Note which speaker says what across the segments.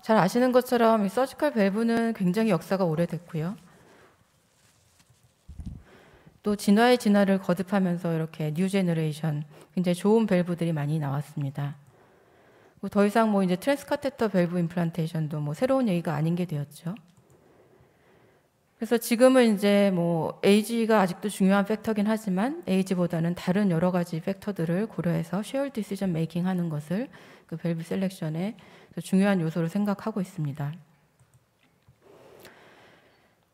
Speaker 1: 잘 아시는 것처럼 이 서지컬 밸브는 굉장히 역사가 오래됐고요. 또 진화의 진화를 거듭하면서 이렇게 뉴 제너레이션 굉장히 좋은 밸브들이 많이 나왔습니다. 더 이상 뭐 이제 트랜스카테터 밸브 임플란테이션도 뭐 새로운 얘기가 아닌 게 되었죠. 그래서 지금은 이제 뭐 에이지가 아직도 중요한 팩터긴 하지만 에이지보다는 다른 여러 가지 팩터들을 고려해서 쉐어드 디시전 메이킹 하는 것을 그 밸브 셀렉션의 중요한 요소로 생각하고 있습니다.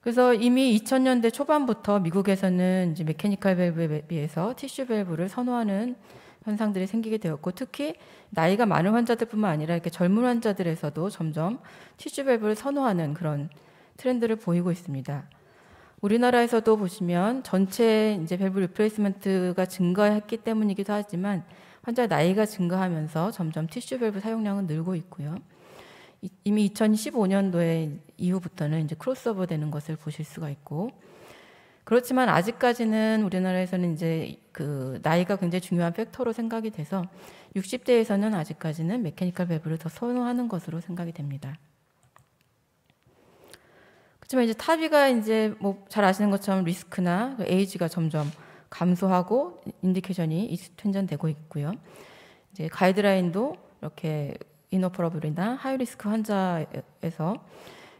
Speaker 1: 그래서 이미 2000년대 초반부터 미국에서는 이제 메케니컬 밸브에 비해서 티슈 밸브를 선호하는 현상들이 생기게 되었고, 특히 나이가 많은 환자들뿐만 아니라 이렇게 젊은 환자들에서도 점점 티슈 밸브를 선호하는 그런 트렌드를 보이고 있습니다. 우리나라에서도 보시면 전체 이제 밸브 리플레이스먼트가 증가했기 때문이기도 하지만 환자 나이가 증가하면서 점점 티슈 밸브 사용량은 늘고 있고요. 이미 2015년도에 이후부터는 이제 크로스오버 되는 것을 보실 수가 있고, 그렇지만 아직까지는 우리나라에서는 이제 그 나이가 굉장히 중요한 팩터로 생각이 돼서 60대에서는 아직까지는 메케니컬 밸브를 더 선호하는 것으로 생각이 됩니다. 그렇지만 이제 타비가 이제 뭐 잘 아시는 것처럼 리스크나 에이지가 점점 감소하고 인디케이션이 익스텐전되고 있고요. 이제 가이드라인도 이렇게 이노퍼러블이나 하이리스크 환자에서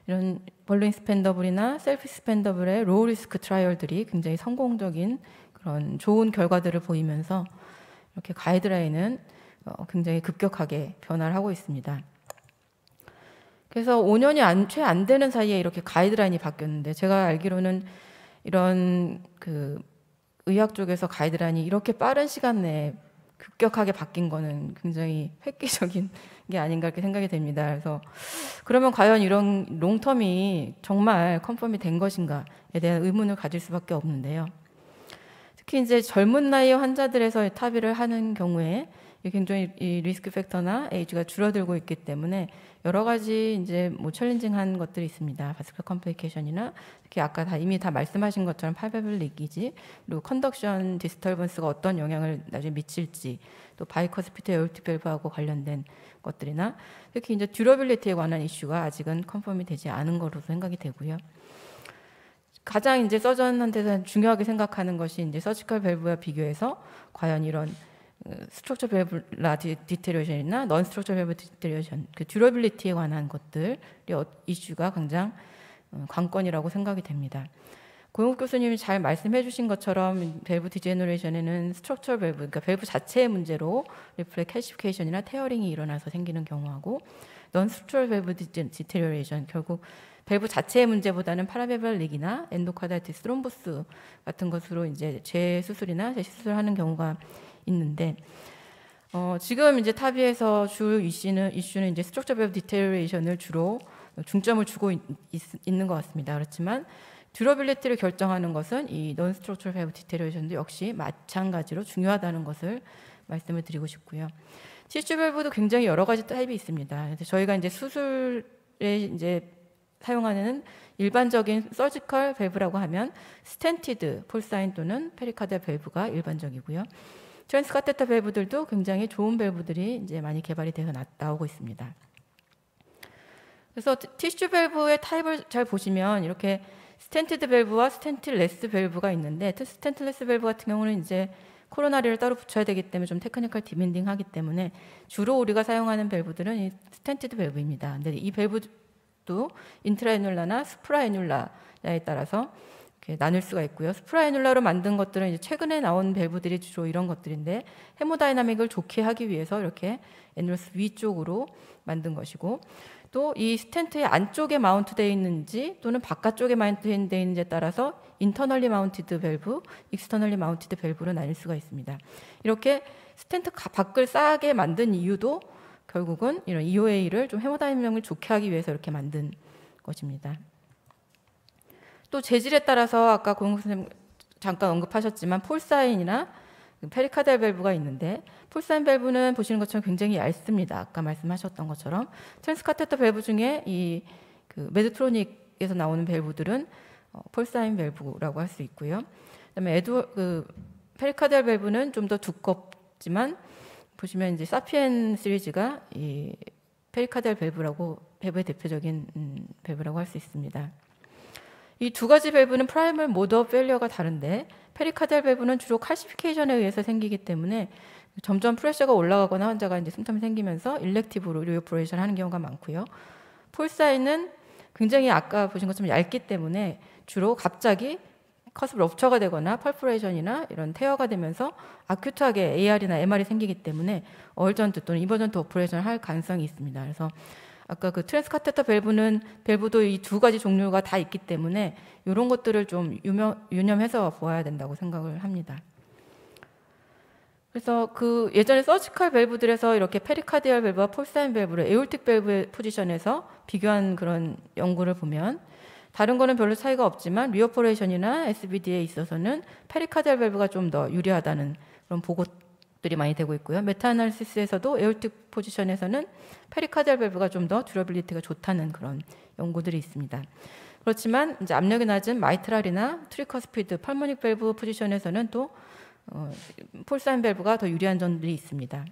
Speaker 1: 이런 벌룬 스펜더블이나 셀프 스펜더블의 로우 리스크 트라이얼들이 굉장히 성공적인 그런 좋은 결과들을 보이면서 이렇게 가이드라인은 굉장히 급격하게 변화를 하고 있습니다. 그래서 5년이 채 안 되는 사이에 이렇게 가이드라인이 바뀌었는데, 제가 알기로는 이런 그 의학 쪽에서 가이드라인이 이렇게 빠른 시간 내에 급격하게 바뀐 거는 굉장히 획기적인 게 아닌가 이렇게 생각이 됩니다. 그래서 그러면 과연 이런 롱텀이 정말 컨펌이 된 것인가에 대한 의문을 가질 수밖에 없는데요. 특히 이제 젊은 나이의 환자들에서 타비를 하는 경우에 굉장히 이 리스크 팩터나 에이지가 줄어들고 있기 때문에 여러 가지 이제 뭐 챌린징한 것들이 있습니다. 바스큘러 컴플리케이션이나 특히 아까 이미 다 말씀하신 것처럼 팔베블 리키지, 그리고 컨덕션 디스터번스가 어떤 영향을 나중에 미칠지, 또 바이커스피트 에어티 밸브하고 관련된 것들이나 특히 이제 듀러빌리티에 관한 이슈가 아직은 컨펌이 되지 않은 것으로 생각이 되고요. 가장 이제 서전한테서 중요하게 생각하는 것이 이제 서지컬 밸브와 비교해서 과연 이런 스트럭처 밸브 디테리어션이나 넌 스트럭처 밸브 디테리어션, 그 듀러빌리티에 관한 것들이 이슈가 가장 관건이라고 생각이 됩니다. 고용욱 교수님이 잘 말씀해 주신 것처럼 밸브 디제너레이션에는 스트럭처 밸브, 그러니까 밸브 자체의 문제로 리플렉 캐시피케이션이나 테어링이 일어나서 생기는 경우하고, 넌 스트럭처 밸브 디테리어레이션, 결국 밸브 자체의 문제보다는 파라밸브럴 릭이나 엔도카다이티스, 트롬보스 같은 것으로 이제 재수술이나 재시술하는 경우가 있는데, 지금 이제 타비에서 주 이슈는 이제 스트럭처 밸브 디테리어레이션을 주로 중점을 주고 있는 것 같습니다. 그렇지만 듀러빌리티를 결정하는 것은 이 non structural valve deterioration도 역시 마찬가지로 중요하다는 것을 말씀을 드리고 싶고요. 티슈 밸브도 굉장히 여러 가지 타입이 있습니다. 그래서 저희가 이제 수술에 이제 사용하는 일반적인 서지컬 밸브라고 하면 스텐티드 폴사인 또는 페리카드 밸브가 일반적이고요. 트랜스카테터 밸브들도 굉장히 좋은 밸브들이 이제 많이 개발이 돼서 나오고 있습니다. 그래서 티슈 밸브의 타입을 잘 보시면 이렇게 스텐티드 밸브와 스텐트레스 밸브가 있는데, 스텐트레스 밸브 같은 경우는 이제 코로나리를 따로 붙여야 되기 때문에 좀 테크니컬 디맨딩하기 때문에 주로 우리가 사용하는 밸브들은 이 스텐티드 밸브입니다. 근데 이 밸브도 인트라애뉼라나 수프라애뉼라에 따라서 이렇게 나눌 수가 있고요. 수프라애뉼라로 만든 것들은 이제 최근에 나온 밸브들이 주로 이런 것들인데, 헤모다이나믹을 좋게 하기 위해서 이렇게 애뉼러스 위쪽으로 만든 것이고, 또 이 스텐트의 안쪽에 마운트되어 있는지 또는 바깥쪽에 마운트되어 있는지에 따라서 인터널리 마운티드 밸브, 익스터널리 마운티드 밸브로 나뉠 수가 있습니다. 이렇게 스텐트 밖을 싸게 만든 이유도 결국은 이런 EOA를 좀 헤모다이나믹을 좋게 하기 위해서 이렇게 만든 것입니다. 또 재질에 따라서 아까 고용 선생님 잠깐 언급하셨지만 폴사인이나 페리카달 밸브가 있는데, 폴사인 밸브는 보시는 것처럼 굉장히 얇습니다. 아까 말씀하셨던 것처럼 트랜스카테터 밸브 중에 이 그 메드트로닉에서 나오는 밸브들은 폴사인 밸브라고 할 수 있고요. 그다음에 페리카달 밸브는 좀 더 두껍지만 보시면 이제 사피엔 시리즈가 이 페리카디알 밸브라고 밸브의 대표적인 밸브라고 할 수 있습니다. 이 두 가지 밸브는 프라이멀 모드 오브 페일리어가 다른데 페리카디알 밸브는 주로 칼시피케이션에 의해서 생기기 때문에 점점 프레셔가 올라가거나 환자가 이제 심텀이 생기면서 일렉티브로 리오퍼레이션 하는 경우가 많고요. 폴사인은 굉장히 아까 보신 것처럼 얇기 때문에 주로 갑자기 커스 럽처가 되거나 펄프레이션이나 이런 태어가 되면서 아큐트하게 AR이나 MR이 생기기 때문에 어울전트 또는 이버전트 오퍼레이션을 할 가능성이 있습니다. 그래서 아까 그 트랜스카테터 밸브도 이 두 가지 종류가 다 있기 때문에 이런 것들을 좀 유념해서 보아야 된다고 생각을 합니다. 그래서 그 예전에 서지컬 밸브들에서 이렇게 페리카디얼 밸브와 폴사인 밸브를 에올틱 밸브의 포지션에서 비교한 그런 연구를 보면 다른 거는 별로 차이가 없지만 리오퍼레이션이나 SBD에 있어서는 페리카디얼 밸브가 좀 더 유리하다는 그런 보고들이 많이 되고 있고요. 메타아날리시스에서도 에올틱 포지션에서는 페리카디얼 밸브가 좀 더 듀러빌리티가 좋다는 그런 연구들이 있습니다. 그렇지만 이제 압력이 낮은 마이트랄이나 트리커스피드, 팔모닉 밸브 포지션에서는 또 폴사인 밸브가 더 유리한 점들이 있습니다.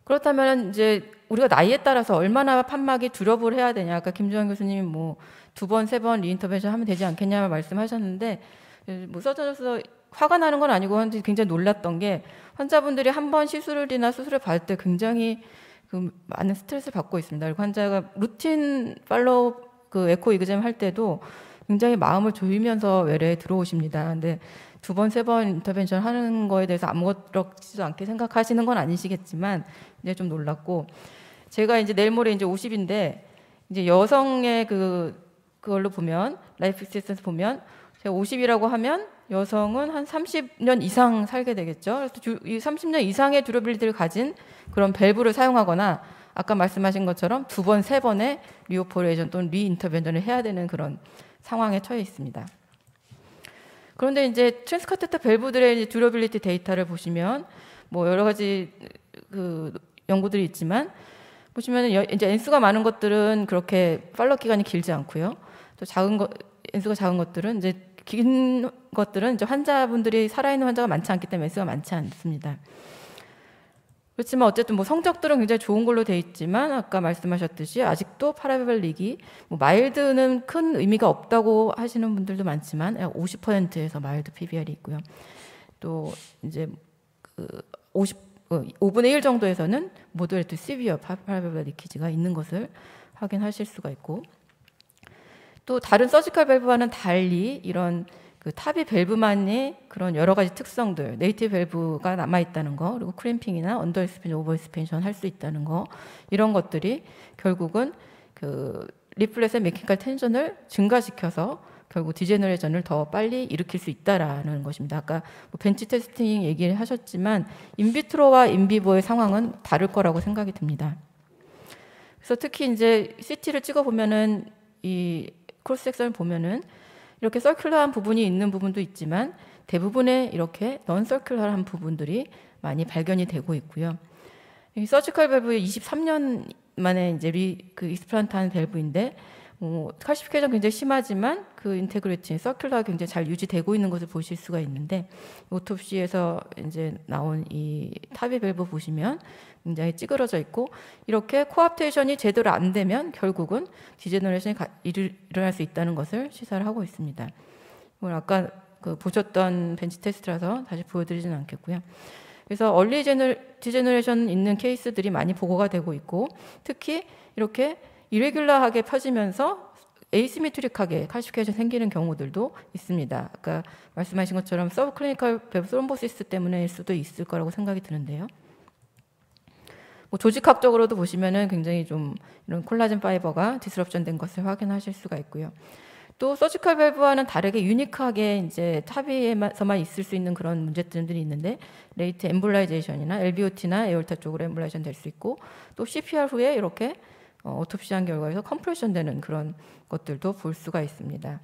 Speaker 1: 그렇다면 이제 우리가 나이에 따라서 얼마나 판막이 듀러블 해야 되냐. 아까 김주환 교수님이 뭐 2번, 3번 리인터벤션 하면 되지 않겠냐 말씀하셨는데 뭐 서전에서 화가 나는 건 아니고 굉장히 놀랐던 게 환자분들이 한 번 시술이나 수술을 받을 때 굉장히 그 많은 스트레스를 받고 있습니다. 그리고 환자가 루틴 팔로우 그 에코 이그잼 할 때도 굉장히 마음을 조이면서 외래에 들어오십니다. 근데 2번, 3번 인터벤션 하는 거에 대해서 아무렇지도 않게 생각하시는 건 아니시겠지만 이제 좀 놀랐고 제가 이제 내일 모레 이제 50인데 이제 여성의 그걸로 보면 라이프 익스펜스 보면 제가 50이라고 하면 여성은 한 30년 이상 살게 되겠죠. 그래서 이 30년 이상의 듀러빌리티를 가진 그런 밸브를 사용하거나 아까 말씀하신 것처럼 2번, 3번의 리오퍼레이션 또는 리인터벤션을 해야 되는 그런 상황에 처해 있습니다. 그런데 이제 트랜스카테터 밸브들의 듀러빌리티 데이터를 보시면 뭐 여러 가지 그 연구들이 있지만 보시면 이제 N수가 많은 것들은 그렇게 팔로우 기간이 길지 않고요. 또 N수가 작은 것들은 이제 긴 것들은 이제 환자분들이 살아있는 환자가 많지 않기 때문에 N수가 많지 않습니다. 그렇지만 어쨌든 뭐 성적들은 굉장히 좋은 걸로 돼 있지만 아까 말씀하셨듯이 아직도 파라벨릭이 뭐 마일드는 큰 의미가 없다고 하시는 분들도 많지만 50%에서 마일드 PVR이 있고요. 또 이제 그 5분의 1 정도에서는 모더레이트 시비어 파라벨릭 리키지가 있는 것을 확인하실 수가 있고 또 다른 서지컬 밸브와는 달리 이런 그 탑이 밸브만의 그런 여러 가지 특성들, 네이티브 밸브가 남아있다는 거, 그리고 크램핑이나 언더 익스펜션, 오버 익스펜션 할 수 있다는 거, 이런 것들이 결국은 그 리플렛의 메케니컬 텐션을 증가시켜서 결국 디제너레이션을 더 빨리 일으킬 수 있다라는 것입니다. 아까 뭐 벤치 테스팅 얘기를 하셨지만 인비트로와 인비보의 상황은 다를 거라고 생각이 듭니다. 그래서 특히 이제 CT를 찍어 보면은 이 크로스 섹션을 보면은 이렇게 서큘러한 부분이 있는 부분도 있지만 대부분의 이렇게 넌 서큘러한 부분들이 많이 발견이 되고 있고요. 이 서지컬 밸브의 23년 만에 이제 그 익스플란트한 밸브인데 칼시피케이션 굉장히 심하지만 그 인테그리티 서큘러가 굉장히 잘 유지되고 있는 것을 보실 수가 있는데 오토피시에서 이제 나온 이 타비 밸브 보시면 굉장히 찌그러져 있고 이렇게 코압테이션이 제대로 안 되면 결국은 디제너레이션이 일어날 수 있다는 것을 시사를 하고 있습니다. 이걸 아까 그 보셨던 벤치 테스트라서 다시 보여드리지는 않겠고요. 그래서 얼리 디제너레이션 있는 케이스들이 많이 보고가 되고 있고 특히 이렇게 이레귤러하게 펴지면서 에이시메트릭하게 칼시피케이션 생기는 경우들도 있습니다. 아까 말씀하신 것처럼 서브클리니컬 밸브 스롬보시스 때문일 수도 있을 거라고 생각이 드는데요. 뭐 조직학적으로도 보시면은 굉장히 좀 이런 콜라겐 파이버가 디스럽션 된 것을 확인하실 수가 있고요. 또 서지컬 밸브와는 다르게 유니크하게 이제 탑에서만 있을 수 있는 그런 문제점들이 있는데 레이트 엠볼라이제이션이나 LVOT나 에올타 쪽으로 엠볼라이제이션 될 수 있고 또 CPR 후에 이렇게 오토피시한 결과에서 컴프레션 되는 그런 것들도 볼 수가 있습니다.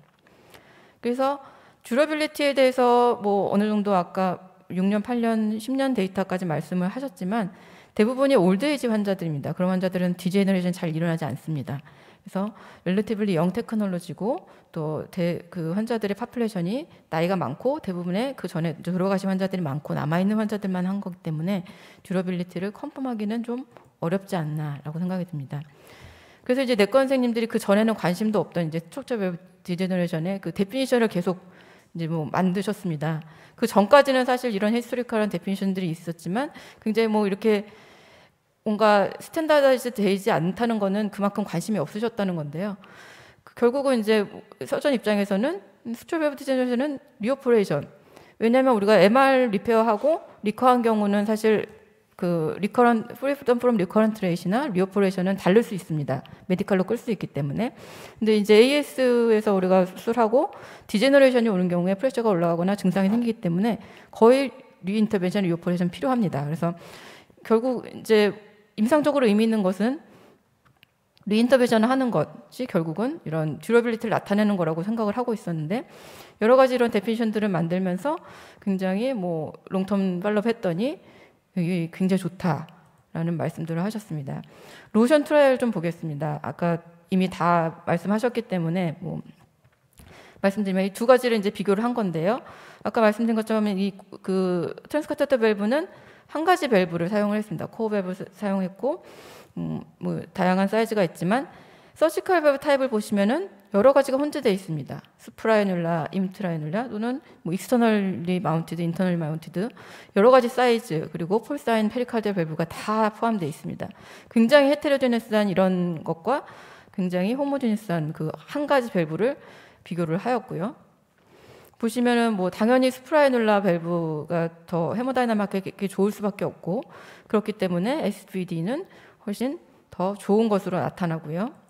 Speaker 1: 그래서 듀러빌리티에 대해서 뭐 어느 정도 아까 6년, 8년, 10년 데이터까지 말씀을 하셨지만 대부분이 올드에이지 환자들입니다. 그런 환자들은 디제너레이션 잘 일어나지 않습니다. 그래서 렐러티블리 영 테크놀로지고 또 그 환자들의 파퓰레이션이 나이가 많고 대부분의 그 전에 돌아가신 환자들이 많고 남아있는 환자들만 한 거기 때문에 듀러빌리티를 컨펌하기는 좀 어렵지 않나라고 생각이 듭니다. 그래서 이제 내과 선생님들이 그 전에는 관심도 없던 이제 스트럭처 밸브 디제너레이션의 그 데피니션을 계속 이제 뭐 만드셨습니다. 그 전까지는 사실 이런 히스토리컬한 데피니션들이 있었지만 굉장히 뭐 이렇게 뭔가 스탠다드이즈 되지 않다는 거는 그만큼 관심이 없으셨다는 건데요. 결국은 이제 서전 입장에서는 스트럭처 밸브 디제너레이션은 리오퍼레이션. 왜냐하면 우리가 MR 리페어하고 리커한 경우는 사실 그 리커런트 프리덤 프롬 리커런트 레이시나 리오퍼레이션은 다를 수 있습니다. 메디컬로 끌 수 있기 때문에. 근데 이제 AS에서 우리가 수술하고 디제너레이션이 오는 경우에 프레셔가 올라가거나 증상이 생기기 때문에 거의 리인터벤션, 리오퍼레이션 필요합니다. 그래서 결국 이제 임상적으로 의미 있는 것은 리인터벤션을 하는 것이 결국은 이런 듀러빌리티를 나타내는 거라고 생각을 하고 있었는데 여러 가지 이런 데피니션들을 만들면서 굉장히 뭐 롱텀 팔로업 했더니 이게 굉장히 좋다라는 말씀들을 하셨습니다. 로션 트라이얼 좀 보겠습니다. 아까 이미 다 말씀하셨기 때문에 뭐 말씀드리면 이 두 가지를 이제 비교를 한 건데요. 아까 말씀드린 것처럼 이 그 트랜스카테터 밸브는 한 가지 밸브를 사용을 했습니다. 코어 밸브 사용했고 뭐 다양한 사이즈가 있지만 서지컬 밸브 타입을 보시면은 여러 가지가 혼재되어 있습니다. 수프라에눌라, 인트라에눌라 또는 뭐 익스터널리 마운티드, 인터널리 마운티드 여러 가지 사이즈 그리고 폴사인 페리카르디얼 밸브가 다 포함되어 있습니다. 굉장히 헤테로제네스한 이런 것과 굉장히 호모제네스한 그 한 가지 밸브를 비교를 하였고요. 보시면은 뭐 당연히 수프라에눌라 밸브가 더 헤모다이나믹하게 좋을 수밖에 없고 그렇기 때문에 SVD는 훨씬 더 좋은 것으로 나타나고요.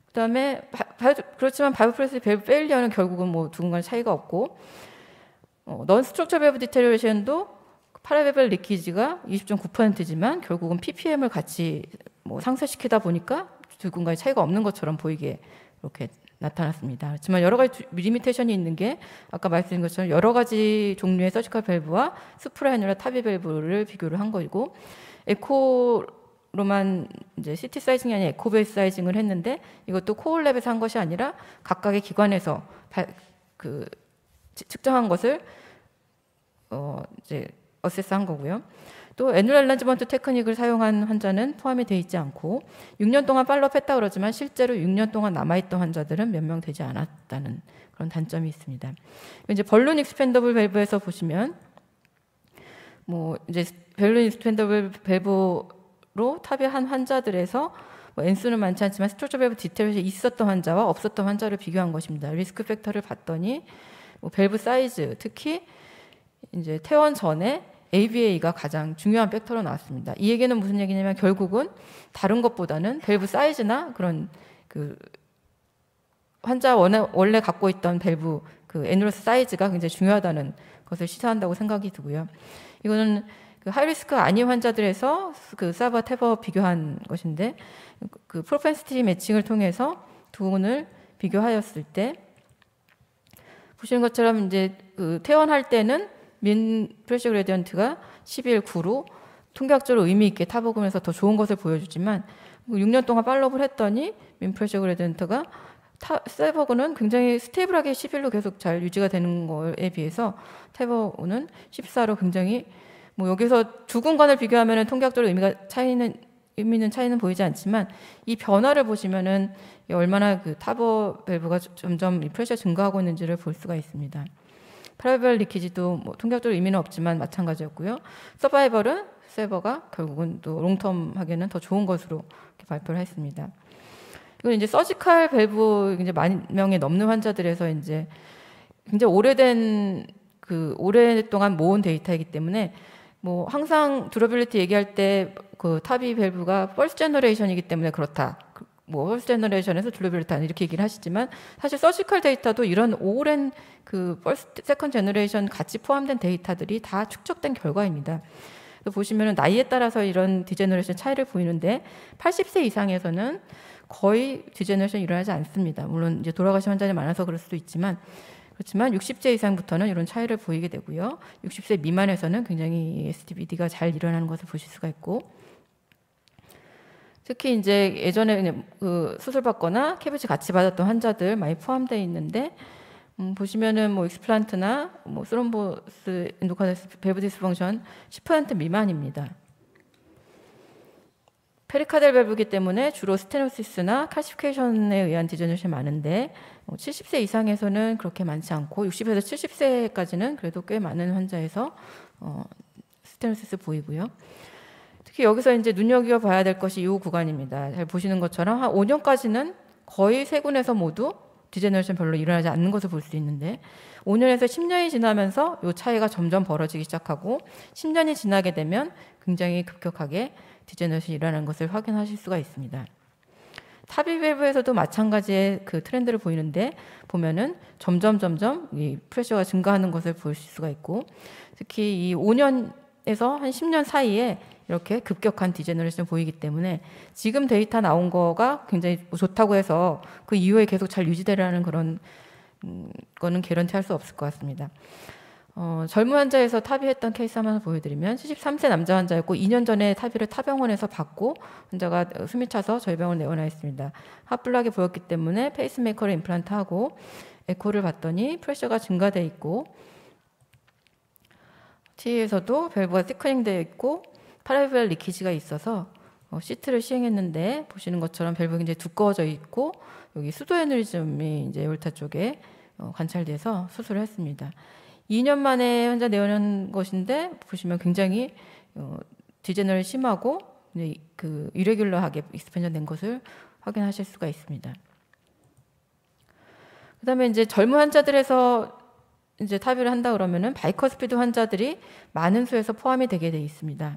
Speaker 1: 그다음에 그렇지만 바이오프레스 밸브 페일리어는 결국은 뭐 두 군간 차이가 없고 넌 스트럭처 밸브 디테리어레이션도 파라밸브 리키지가 20.9%지만 결국은 ppm을 같이 뭐 상쇄시키다 보니까 두 군간의 차이가 없는 것처럼 보이게 이렇게 나타났습니다. 그렇지만 여러 가지 리미테이션이 있는 게 아까 말씀드린 것처럼 여러 가지 종류의 서지컬 밸브와 수프라에눌라 타비 밸브를 비교를 한 거이고 에코로만 이제 CT 사이징이 아니라 에코 베이스 사이징을 했는데 이것도 코올랩에서 한 것이 아니라 각각의 기관에서 측정한 것을 이제 어세스한 거고요. 또 애누럴 엔라지먼트 테크닉을 사용한 환자는 포함이 되어 있지 않고 6년 동안 팔로우했다 그러지만 실제로 6년 동안 남아있던 환자들은 몇 명 되지 않았다는 그런 단점이 있습니다. 이제 벌룬 익스펜더블 밸브에서 보시면 뭐 이제 벌룬 익스펜더블 밸브로 탑의한 환자들에서 뭐 N수는 많지 않지만 스트럭처 밸브 디테일이 있었던 환자와 없었던 환자를 비교한 것입니다. 리스크 팩터를 봤더니 뭐 밸브 사이즈, 특히 이제 퇴원 전에 AVA가 가장 중요한 팩터로 나왔습니다. 이 얘기는 무슨 얘기냐면 결국은 다른 것보다는 밸브 사이즈나 그런 그 환자 원래 갖고 있던 밸브 그 애누러스 사이즈가 굉장히 중요하다는 것을 시사한다고 생각이 들고요. 이거는 그 하이리스크 아닌 환자들에서 그 사바 테버 비교한 것인데 그 프로펜시티 매칭을 통해서 두 군을 비교하였을 때 보시는 것처럼 이제 그 퇴원할 때는 민 프레셔 그레디언트가 11.9로 통계학적으로 의미 있게 타복음에서 더 좋은 것을 보여주지만 6년 동안 팔로우를 했더니 민 프레셔 그레디언트가 세버그는 굉장히 스테이블하게 11로 계속 잘 유지가 되는 거에 비해서 테버그는 14로 굉장히 뭐 여기서 두 군간을 비교하면 통계학적으로 의미 있는 차이는 보이지 않지만 이 변화를 보시면은 얼마나 그 타버 밸브가 점점 프레셔 증가하고 있는지를 볼 수가 있습니다. 파라밸브 리키지도 뭐 통계학적으로 의미는 없지만 마찬가지였고요. 서바이벌은 세버가 결국은 또 롱텀하게는 더 좋은 것으로 이렇게 발표를 했습니다. 이건 이제 서지컬 밸브 이제 10,000명이 넘는 환자들에서 이제 굉장히 오랫동안 모은 데이터이기 때문에 뭐 항상 듀러빌리티 얘기할 때 그 타비 밸브가 퍼스트 제너레이션이기 때문에 그렇다. 뭐 퍼스트 제너레이션에서 듀러빌리티 이렇게 얘기를 하시지만 사실 서지컬 데이터도 이런 오랜 그 퍼스트 세컨드 제너레이션 같이 포함된 데이터들이 다 축적된 결과입니다. 보시면은 나이에 따라서 이런 디제너레이션 차이를 보이는데 80세 이상에서는 거의 디제너레이션이 일어나지 않습니다. 물론 이제 돌아가신 환자들이 많아서 그럴 수도 있지만 그렇지만 60세 이상부터는 이런 차이를 보이게 되고요. 60세 미만에서는 굉장히 SDBD가 잘 일어나는 것을 보실 수가 있고 특히 이제 예전에 그 수술받거나 캐비지 같이 받았던 환자들 많이 포함되어 있는데 보시면은 뭐 익스플란트나 뭐 스롬보스 엔도카르디스 밸브 디스펑션 10% 미만입니다. 페리카델 밸브이기 때문에 주로 스테노시스나 칼시피케이션에 의한 디제너레이션이 많은데 70세 이상에서는 그렇게 많지 않고 60에서 70세까지는 그래도 꽤 많은 환자에서 스테노시스 보이고요. 특히 여기서 이제 눈여겨봐야 될 것이 이 구간입니다. 잘 보시는 것처럼 한 5년까지는 거의 세 군에서 모두 디제너레이션 별로 일어나지 않는 것을 볼 수 있는데 5년에서 10년이 지나면서 이 차이가 점점 벌어지기 시작하고 10년이 지나게 되면 굉장히 급격하게 디제너레이션이 일어나는 것을 확인하실 수가 있습니다. 타비 밸브에서도 마찬가지의 그 트렌드를 보이는데 보면은 점점 이 프레셔가 증가하는 것을 보실 수가 있고 특히 이 5년에서 한 10년 사이에 이렇게 급격한 디제너레이션이 보이기 때문에 지금 데이터 나온 거가 굉장히 좋다고 해서 그 이후에 계속 잘 유지되라는 그런 거는 개런티 할 수 없을 것 같습니다. 젊은 환자에서 타비했던 케이스 하나 보여드리면 73세 남자 환자였고 2년 전에 타비를 타병원에서 받고 환자가 숨이 차서 저희 병원 내원하 있습니다. 핫블락이 보였기 때문에 페이스메이커를 임플란트하고 에코를 봤더니 프레셔가 증가되어 있고 T에서도 밸브가 시커닝 되어 있고 파라비알 리키지가 있어서 시트를 시행했는데 보시는 것처럼 밸브가 굉장히 두꺼워져 있고 여기 수도 에너리즘이 이제 에올타 쪽에 관찰돼서 수술을 했습니다. 2년 만에 환자 내원한 것인데 보시면 굉장히 디제너를 심하고 그 이레귤러하게 익스펜션 된 것을 확인하실 수가 있습니다. 그다음에 이제 젊은 환자들에서 이제 타비를 한다 그러면은 바이커스피드 환자들이 많은 수에서 포함이 되게 돼 있습니다.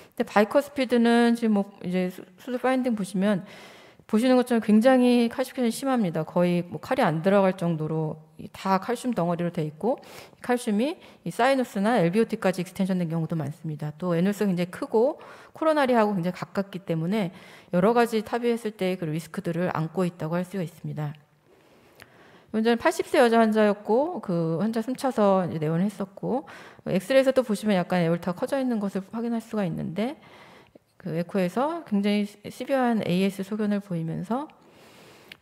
Speaker 1: 근데 바이커스피드는 지금 뭐 이제 수술 파인딩 보시는 것처럼 굉장히 칼슘이 심합니다. 거의 뭐 칼이 안 들어갈 정도로 다 칼슘 덩어리로 돼 있고 칼슘이 이 사이누스나 LVOT까지 익스텐션된 경우도 많습니다. 또 에누스가 굉장히 크고 코로나리하고 굉장히 가깝기 때문에 여러 가지 타비했을 때의 그 리스크들을 안고 있다고 할 수가 있습니다. 먼저는 80세 여자 환자였고 그 환자 숨차서 이제 내원을 했었고 엑스레이에서도 보시면 약간 에올타가 커져 있는 것을 확인할 수가 있는데 그 에코에서 굉장히 시비어한 AS 소견을 보이면서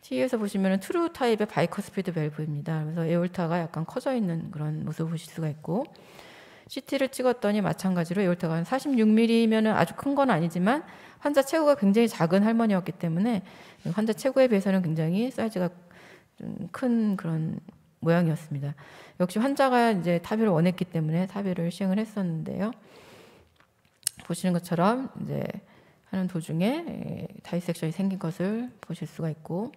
Speaker 1: T에서 보시면 트루 타입의 바이커스피드 밸브입니다. 그래서 에올타가 약간 커져 있는 그런 모습을 보실 수가 있고 CT를 찍었더니 마찬가지로 에올타가 한 46mm면 아주 큰 건 아니지만 환자 체구가 굉장히 작은 할머니였기 때문에 환자 체구에 비해서는 굉장히 사이즈가 좀 큰 그런 모양이었습니다. 역시 환자가 이제 타비를 원했기 때문에 타비를 시행을 했었는데요. 보시는 것처럼 이제 하는 도중에 다이섹션이 생긴 것을 보실 수가 있고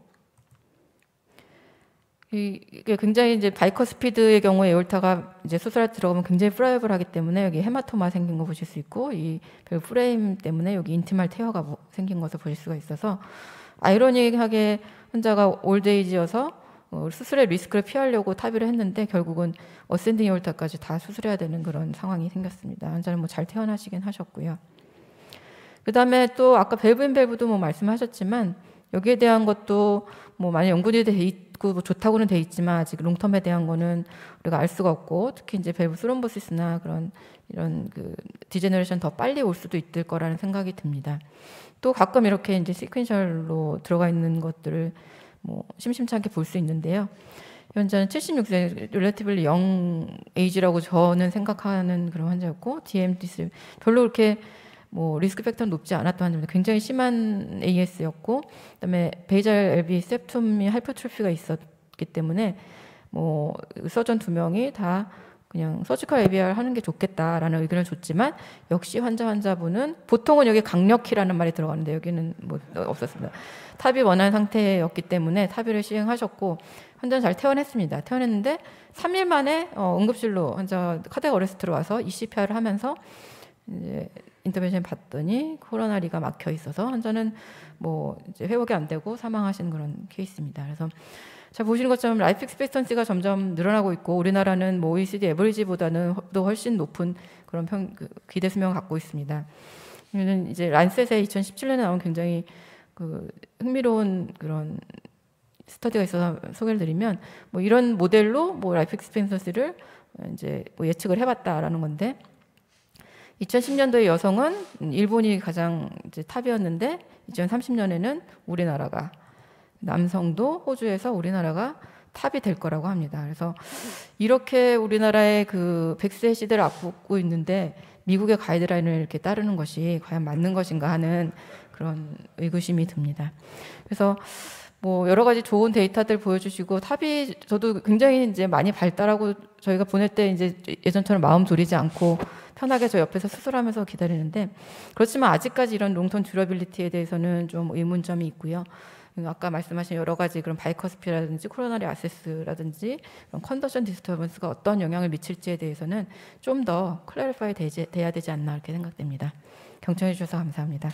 Speaker 1: 이게 굉장히 이제 바이커스피드의 경우에 에올타가 이제 수술할 들어가면 굉장히 프라이블하기 때문에 여기 헤마토마 생긴 거 보실 수 있고 이 별 프레임 때문에 여기 인티말 테어가 생긴 것을 보실 수가 있어서 아이러니하게 환자가 올드에이지여서 수술의 리스크를 피하려고 타비를 했는데 결국은 어센딩 에올타까지 다 수술해야 되는 그런 상황이 생겼습니다. 환자는 뭐 잘 퇴원하시긴 하셨고요. 그 다음에 또 아까 밸브인 밸브도 뭐 말씀하셨지만 여기에 대한 것도 뭐 많이 연구돼 있고 뭐 좋다고는 돼 있지만 아직 롱텀에 대한 거는 우리가 알 수가 없고 특히 이제 밸브 스롬보시스나 그런 이런 그 디제너레이션 더 빨리 올 수도 있을 거라는 생각이 듭니다. 또 가끔 이렇게 이제 시퀀셜로 들어가 있는 것들을 뭐 심심찮게 볼 수 있는데요. 현재는 76세 릴레티블리 영 에이지라고 저는 생각하는 그런 환자였고 DMD 별로 그렇게 뭐 리스크 팩터는 높지 않았던 환자입니다. 굉장히 심한 AS였고 그다음에 베이잘 LV septum이 하이퍼트로피가 있었기 때문에 뭐 서전 2명이 다 그냥 서지컬 ABR 하는 게 좋겠다라는 의견을 줬지만 역시 환자분은 보통은 여기 강력히라는 말이 들어가는데 여기는 뭐 없었습니다. 타비 원한 상태였기 때문에 타비를 시행하셨고 환자는 잘 퇴원했습니다. 퇴원했는데 3일 만에 응급실로 환자 카디악 어레스트로 와서 ECPR을 하면서 이제 인터벤션 봤더니 코로나리가 막혀 있어서 환자는 뭐 이제 회복이 안 되고 사망하신 그런 케이스입니다. 그래서 자 보시는 것처럼 라이프 익스펙턴시가 점점 늘어나고 있고 우리나라는 뭐 OECD 에버리지보다는 또 훨씬 높은 그런 기대 수명을 갖고 있습니다. 이는 이제 란셋에 2017년에 나온 굉장히 그 흥미로운 그런 스터디가 있어서 소개를 드리면 뭐 이런 모델로 뭐 라이프 익스펙턴시를 이제 뭐 예측을 해봤다라는 건데 2010년도에 여성은 일본이 가장 이제 탑이었는데 2030년에는 우리나라가 남성도 호주에서 우리나라가 탑이 될 거라고 합니다. 그래서 이렇게 우리나라의 그 100세 시대를 앞두고 있는데 미국의 가이드라인을 이렇게 따르는 것이 과연 맞는 것인가 하는 그런 의구심이 듭니다. 그래서 뭐 여러 가지 좋은 데이터들 보여주시고 탑이 저도 굉장히 이제 많이 발달하고 저희가 보낼 때 이제 예전처럼 마음 졸이지 않고 편하게 저 옆에서 수술하면서 기다리는데 그렇지만 아직까지 이런 롱턴 듀러빌리티에 대해서는 좀 의문점이 있고요. 아까 말씀하신 여러 가지 그런 바이커스피라든지 코로나리 아세스라든지 그런 컨더션 디스터번스가 어떤 영향을 미칠지에 대해서는 좀 더 클래리파이 돼야 되지 않나 이렇게 생각됩니다. 경청해 주셔서 감사합니다.